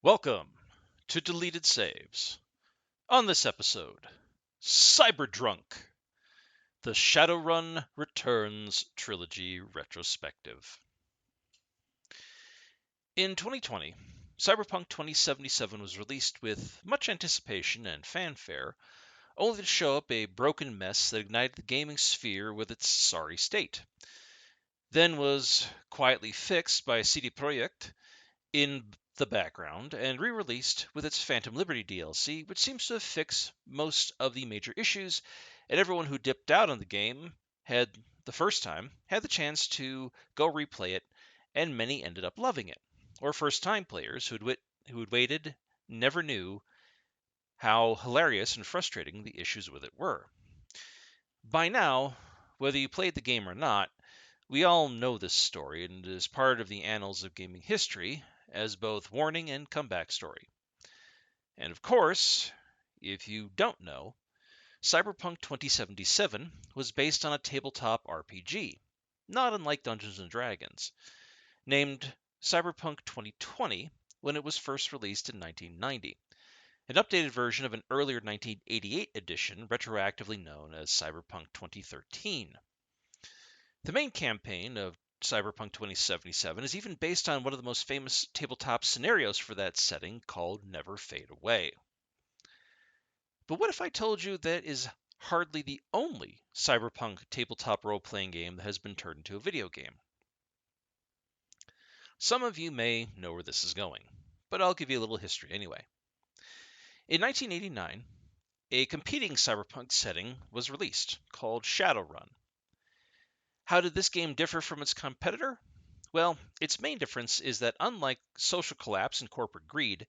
Welcome to Deleted Saves. On this episode, Cyberdrunk, the Shadowrun Returns trilogy retrospective. In 2020, Cyberpunk 2077 was released with much anticipation and fanfare, only to show up a broken mess that ignited the gaming sphere with its sorry state. Then was quietly fixed by CD Projekt in the background and re-released with its Phantom Liberty DLC, which seems to have fixed most of the major issues, and everyone who dipped out on the game had the first time had the chance to go replay it, and many ended up loving it. Or first-time players who'd waited never knew how hilarious and frustrating the issues with it were. By now, whether you played the game or not, we all know this story, and it is part of the annals of gaming history as both warning and comeback story. And of course, if you don't know, Cyberpunk 2077 was based on a tabletop RPG, not unlike Dungeons & Dragons, named Cyberpunk 2020 when it was first released in 1990, an updated version of an earlier 1988 edition retroactively known as Cyberpunk 2013. The main campaign of Cyberpunk 2077 is even based on one of the most famous tabletop scenarios for that setting called Never Fade Away. But what if I told you that is hardly the only Cyberpunk tabletop role-playing game that has been turned into a video game? Some of you may know where this is going, but I'll give you a little history anyway. In 1989, a competing cyberpunk setting was released called Shadowrun. How did this game differ from its competitor? Well, its main difference is that unlike social collapse and corporate greed,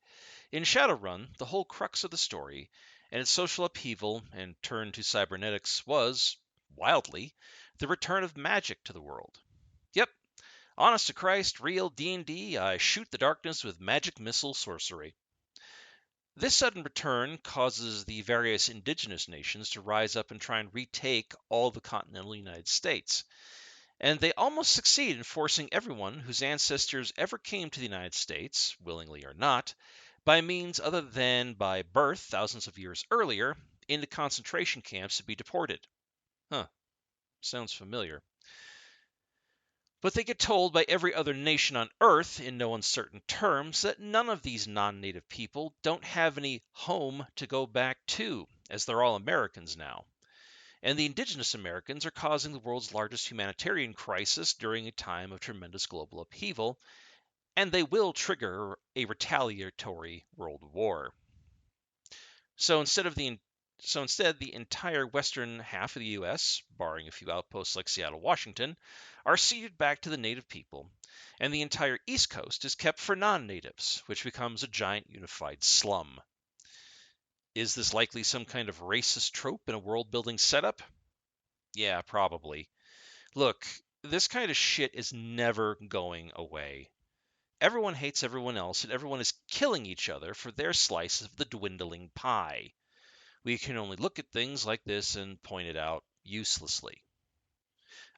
in Shadowrun, the whole crux of the story and its social upheaval and turn to cybernetics was, wildly, the return of magic to the world. Yep, honest to Christ, real D&D, I shoot the darkness with magic missile sorcery. This sudden return causes the various indigenous nations to rise up and try and retake all the continental United States. And they almost succeed in forcing everyone whose ancestors ever came to the United States, willingly or not, by means other than by birth thousands of years earlier, into concentration camps to be deported. Huh, sounds familiar. But they get told by every other nation on Earth, in no uncertain terms, that none of these non-native people don't have any home to go back to, as they're all Americans now. And the indigenous Americans are causing the world's largest humanitarian crisis during a time of tremendous global upheaval, and they will trigger a retaliatory world war. So instead, the entire western half of the U.S., barring a few outposts like Seattle, Washington, are ceded back to the native people, and the entire East Coast is kept for non-natives, which becomes a giant unified slum. Is this likely some kind of racist trope in a world-building setup? Yeah, probably. Look, this kind of shit is never going away. Everyone hates everyone else, and everyone is killing each other for their slice of the dwindling pie. We can only look at things like this and point it out uselessly.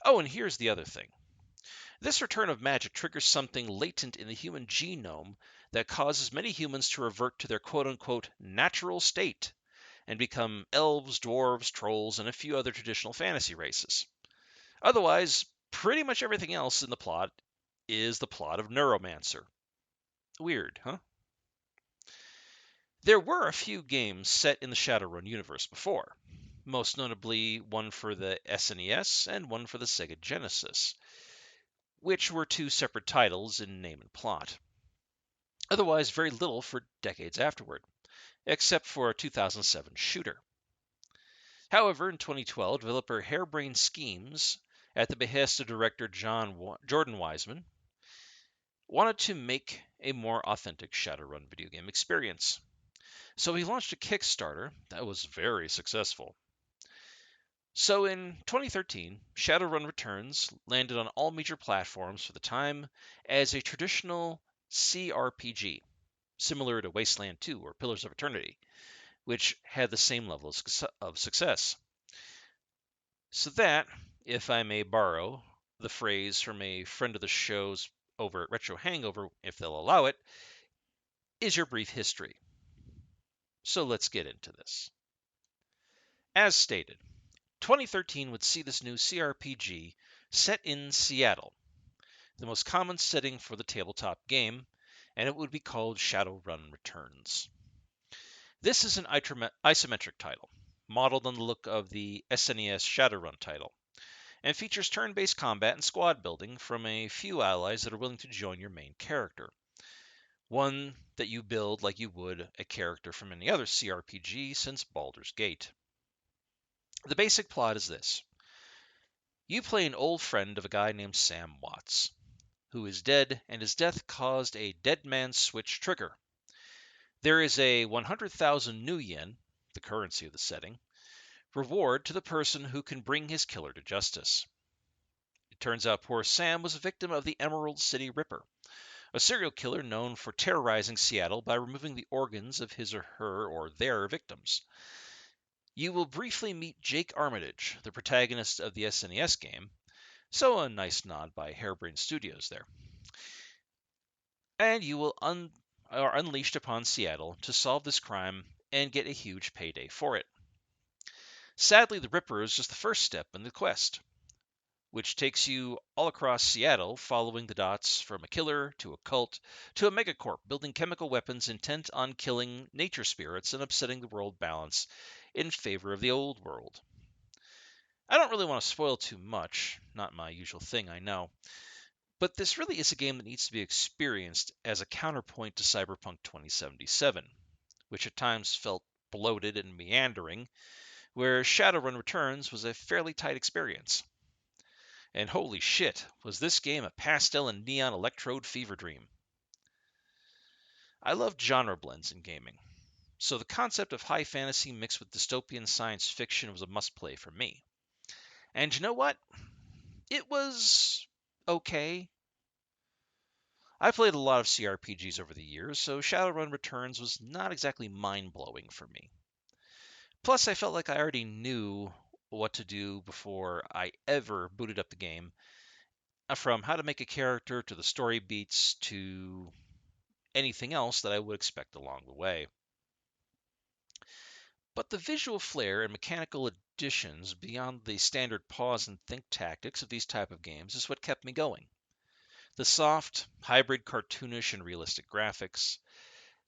Oh, and here's the other thing. This return of magic triggers something latent in the human genome that causes many humans to revert to their quote-unquote natural state and become elves, dwarves, trolls, and a few other traditional fantasy races. Otherwise, pretty much everything else in the plot is the plot of Neuromancer. Weird, huh? There were a few games set in the Shadowrun universe before, most notably one for the SNES and one for the Sega Genesis, which were two separate titles in name and plot. Otherwise, very little for decades afterward, except for a 2007 shooter. However, in 2012, developer Harebrained Schemes, at the behest of director Jordan Wiseman, wanted to make a more authentic Shadowrun video game experience. So he launched a Kickstarter that was very successful. So in 2013, Shadowrun Returns landed on all major platforms for the time as a traditional CRPG, similar to Wasteland 2 or Pillars of Eternity, which had the same level of success. So that, if I may borrow the phrase from a friend of the show's over at Retro Hangover, if they'll allow it, is your brief history. So let's get into this. As stated, 2013 would see this new CRPG set in Seattle, the most common setting for the tabletop game, and it would be called Shadowrun Returns. This is an isometric title, modeled on the look of the SNES Shadowrun title, and features turn-based combat and squad building from a few allies that are willing to join your main character. One that you build like you would a character from any other CRPG since Baldur's Gate. The basic plot is this. You play an old friend of a guy named Sam Watts, who is dead, and his death caused a dead man's switch trigger. There is a 100,000 new yen, the currency of the setting, reward to the person who can bring his killer to justice. It turns out poor Sam was a victim of the Emerald City Ripper, a serial killer known for terrorizing Seattle by removing the organs of his or her or their victims. You will briefly meet Jake Armitage, the protagonist of the SNES game, so a nice nod by Harebrained Studios there. And you are unleashed upon Seattle to solve this crime and get a huge payday for it. Sadly, the Ripper is just the first step in the quest, which takes you all across Seattle, following the dots from a killer to a cult to a megacorp building chemical weapons intent on killing nature spirits and upsetting the world balance in favor of the old world. I don't really want to spoil too much, not my usual thing, I know, but this really is a game that needs to be experienced as a counterpoint to Cyberpunk 2077, which at times felt bloated and meandering, where Shadowrun Returns was a fairly tight experience. And holy shit, was this game a pastel and neon electrode fever dream. I love genre blends in gaming, so the concept of high fantasy mixed with dystopian science fiction was a must-play for me. And you know what? It was okay. I played a lot of CRPGs over the years, so Shadowrun Returns was not exactly mind-blowing for me. Plus, I felt like I already knew what to do before I ever booted up the game, from how to make a character to the story beats to anything else that I would expect along the way. But the visual flair and mechanical additions beyond the standard pause and think tactics of these type of games is what kept me going. The soft, hybrid cartoonish and realistic graphics,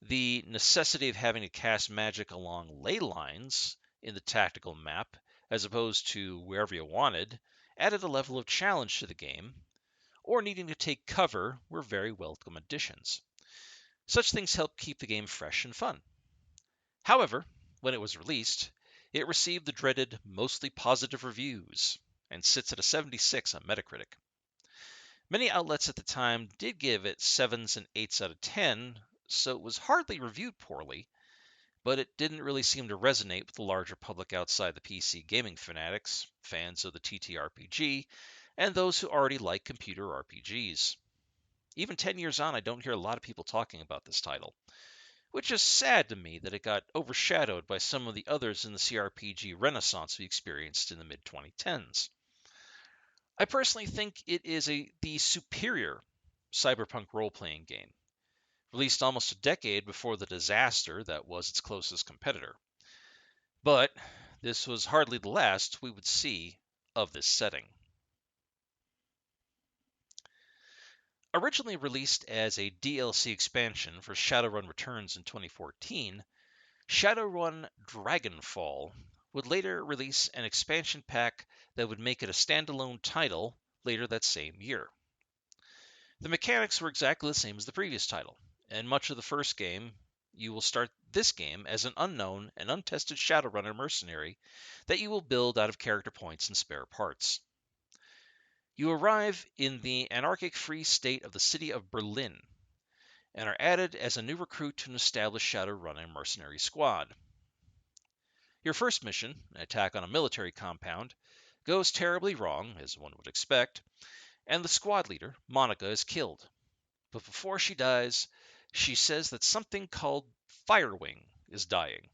the necessity of having to cast magic along ley lines in the tactical map as opposed to wherever you wanted added a level of challenge to the game, or needing to take cover were very welcome additions. Such things help keep the game fresh and fun. However, when it was released, it received the dreaded mostly positive reviews and sits at a 76 on Metacritic. Many outlets at the time did give it 7s and 8s out of 10, so it was hardly reviewed poorly, but it didn't really seem to resonate with the larger public outside the PC gaming fanatics, fans of the TTRPG, and those who already like computer RPGs. Even 10 years on, I don't hear a lot of people talking about this title, which is sad to me that it got overshadowed by some of the others in the CRPG renaissance we experienced in the mid-2010s. I personally think it is the superior cyberpunk role-playing game, released almost a decade before the disaster that was its closest competitor. But this was hardly the last we would see of this setting. Originally released as a DLC expansion for Shadowrun Returns in 2014, Shadowrun Dragonfall would later release an expansion pack that would make it a standalone title later that same year. The mechanics were exactly the same as the previous title, and much of the first game, you will start this game as an unknown and untested Shadowrunner mercenary that you will build out of character points and spare parts. You arrive in the anarchic free state of the city of Berlin, and are added as a new recruit to an established Shadowrunner mercenary squad. Your first mission, an attack on a military compound, goes terribly wrong, as one would expect, and the squad leader, Monica, is killed. But before she dies, she says that something called Firewing is dying.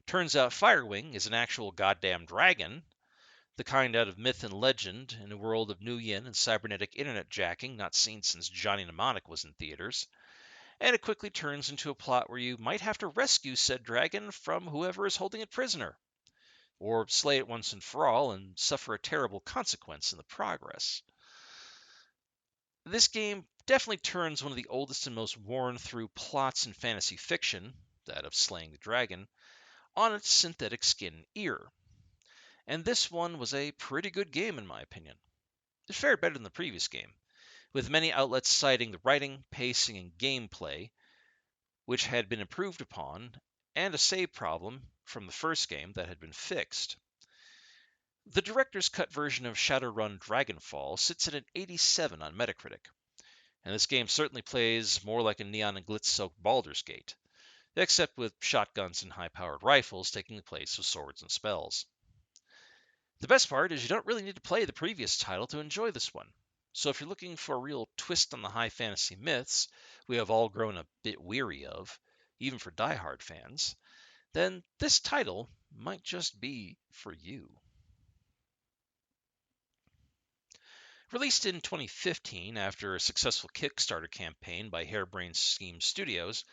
Turns out Firewing is an actual goddamn dragon, the kind out of myth and legend in a world of New Yen and cybernetic internet jacking not seen since Johnny Mnemonic was in theaters. and it quickly turns into a plot where you might have to rescue said dragon from whoever is holding it prisoner, or slay it once and for all and suffer a terrible consequence in the progress. This game definitely turns one of the oldest and most worn through plots in fantasy fiction, that of slaying the dragon, on its synthetic skin ear. And this one was a pretty good game in my opinion. It fared better than the previous game, with many outlets citing the writing, pacing, and gameplay, which had been improved upon, and a save problem from the first game that had been fixed. The director's cut version of Shadowrun Dragonfall sits at an 87 on Metacritic, and this game certainly plays more like a neon and glitz-soaked Baldur's Gate, except with shotguns and high-powered rifles taking the place of swords and spells. The best part is you don't really need to play the previous title to enjoy this one. So if you're looking for a real twist on the high fantasy myths we have all grown a bit weary of, even for die-hard fans, then this title might just be for you. Released in 2015 after a successful Kickstarter campaign by Harebrained Scheme Studios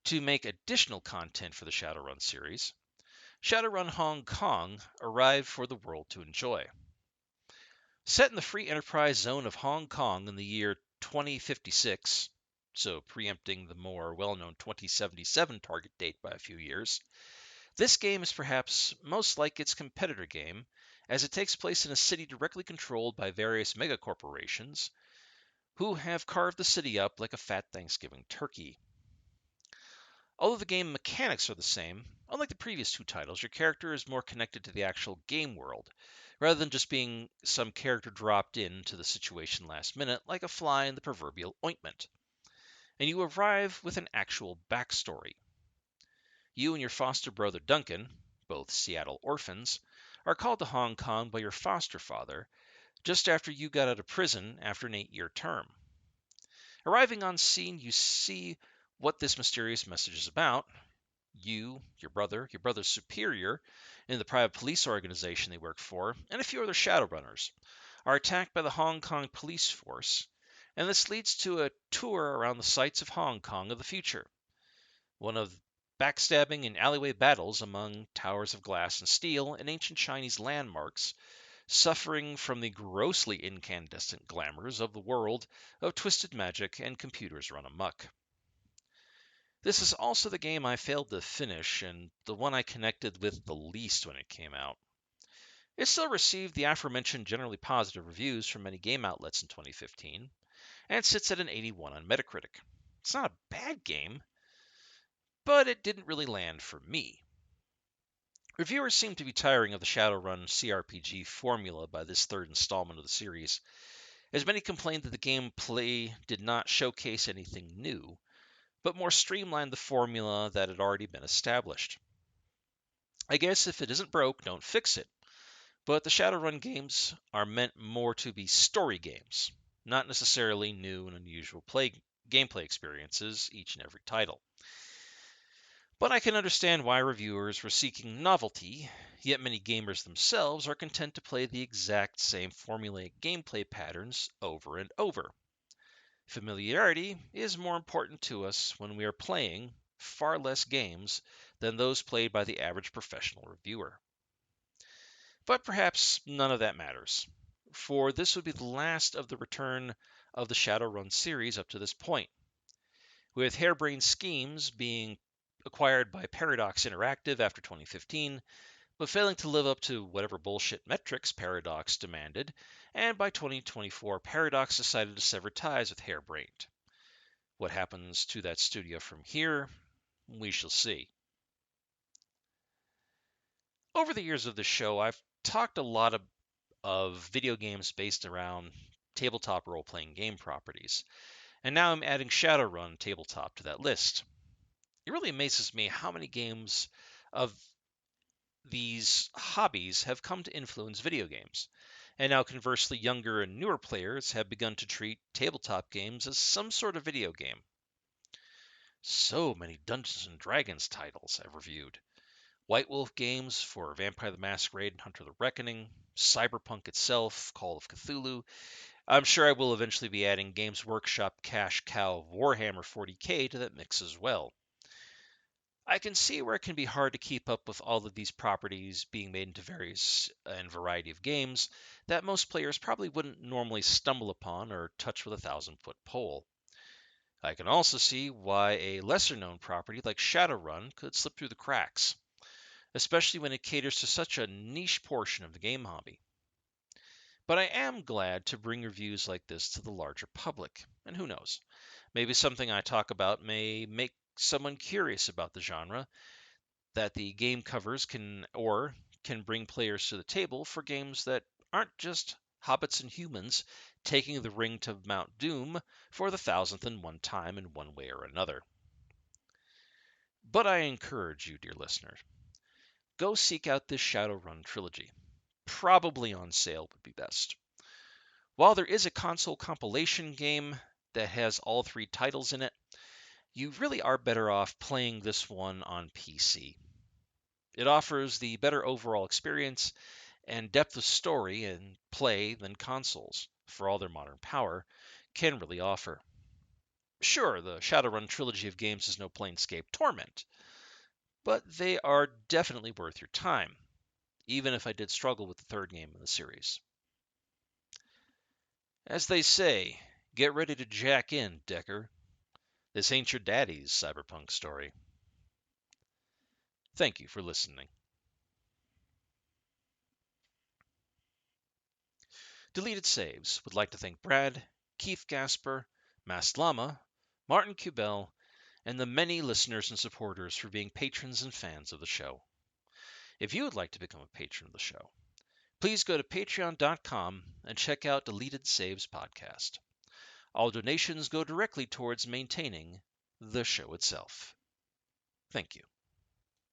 to make additional content for the Shadowrun series, Shadowrun Hong Kong arrived for the world to enjoy. Set in the free enterprise zone of Hong Kong in the year 2056, so preempting the more well-known 2077 target date by a few years, this game is perhaps most like its competitor game, as it takes place in a city directly controlled by various megacorporations who have carved the city up like a fat Thanksgiving turkey. Although the game mechanics are the same, unlike the previous two titles, your character is more connected to the actual game world, rather than just being some character dropped into the situation last minute like a fly in the proverbial ointment. And you arrive with an actual backstory. You and your foster brother Duncan, both Seattle orphans, are called to Hong Kong by your foster father just after you got out of prison after an 8-year term. Arriving on scene, you see what this mysterious message is about. You, your brother's superior in the private police organization they work for, and a few other Shadowrunners are attacked by the Hong Kong police force, and this leads to a tour around the sights of Hong Kong of the future. One of backstabbing and alleyway battles among towers of glass and steel and ancient Chinese landmarks, suffering from the grossly incandescent glamours of the world of twisted magic and computers run amok. This is also the game I failed to finish and the one I connected with the least when it came out. It still received the aforementioned generally positive reviews from many game outlets in 2015 and sits at an 81 on Metacritic. It's not a bad game, but it didn't really land for me. Reviewers seem to be tiring of the Shadowrun CRPG formula by this third installment of the series, as many complained that the gameplay did not showcase anything new, but more streamlined the formula that had already been established. I guess if it isn't broke, don't fix it, but the Shadowrun games are meant more to be story games, not necessarily new and unusual gameplay experiences each and every title. But I can understand why reviewers were seeking novelty, yet many gamers themselves are content to play the exact same formulaic gameplay patterns over and over. Familiarity is more important to us when we are playing far less games than those played by the average professional reviewer. But perhaps none of that matters, for this would be the last of the return of the Shadowrun series up to this point, with Harebrained Schemes being acquired by Paradox Interactive after 2015, but failing to live up to whatever bullshit metrics Paradox demanded, and by 2024 Paradox decided to sever ties with Harebrained. What happens to that studio from here, we shall see. Over the years of the show, I've talked a lot of video games based around tabletop role-playing game properties, and now I'm adding Shadowrun Tabletop to that list. It really amazes me how many games of these hobbies have come to influence video games. And now, conversely, younger and newer players have begun to treat tabletop games as some sort of video game. So many Dungeons and Dragons titles I've reviewed. White Wolf games for Vampire the Masquerade and Hunter the Reckoning, Cyberpunk itself, Call of Cthulhu, I'm sure I will eventually be adding Games Workshop cash cow Warhammer 40k to that mix as well. I can see where it can be hard to keep up with all of these properties being made into various and variety of games that most players probably wouldn't normally stumble upon or touch with a 1,000-foot pole. I can also see why a lesser known property like Shadowrun could slip through the cracks, especially when it caters to such a niche portion of the game hobby. But I am glad to bring reviews like this to the larger public, and who knows, maybe something I talk about may make someone curious about the genre that the game covers can bring players to the table for games that aren't just hobbits and humans taking the ring to Mount Doom for the 1,000th and one time in one way or another. But I encourage you, dear listener, go seek out this Shadowrun trilogy. Probably on sale would be best. While there is a console compilation game that has all three titles in it, you really are better off playing this one on PC. It offers the better overall experience and depth of story and play than consoles, for all their modern power, can really offer. Sure, the Shadowrun trilogy of games is no Planescape Torment, but they are definitely worth your time, even if I did struggle with the third game in the series. As they say, get ready to jack in, Decker. This ain't your daddy's cyberpunk story. Thank you for listening. Deleted Saves would like to thank Brad, Keith Gasper, Maslama, Martin Kubel, and the many listeners and supporters for being patrons and fans of the show. If you would like to become a patron of the show, please go to patreon.com and check out Deleted Saves Podcast. All donations go directly towards maintaining the show itself. Thank you.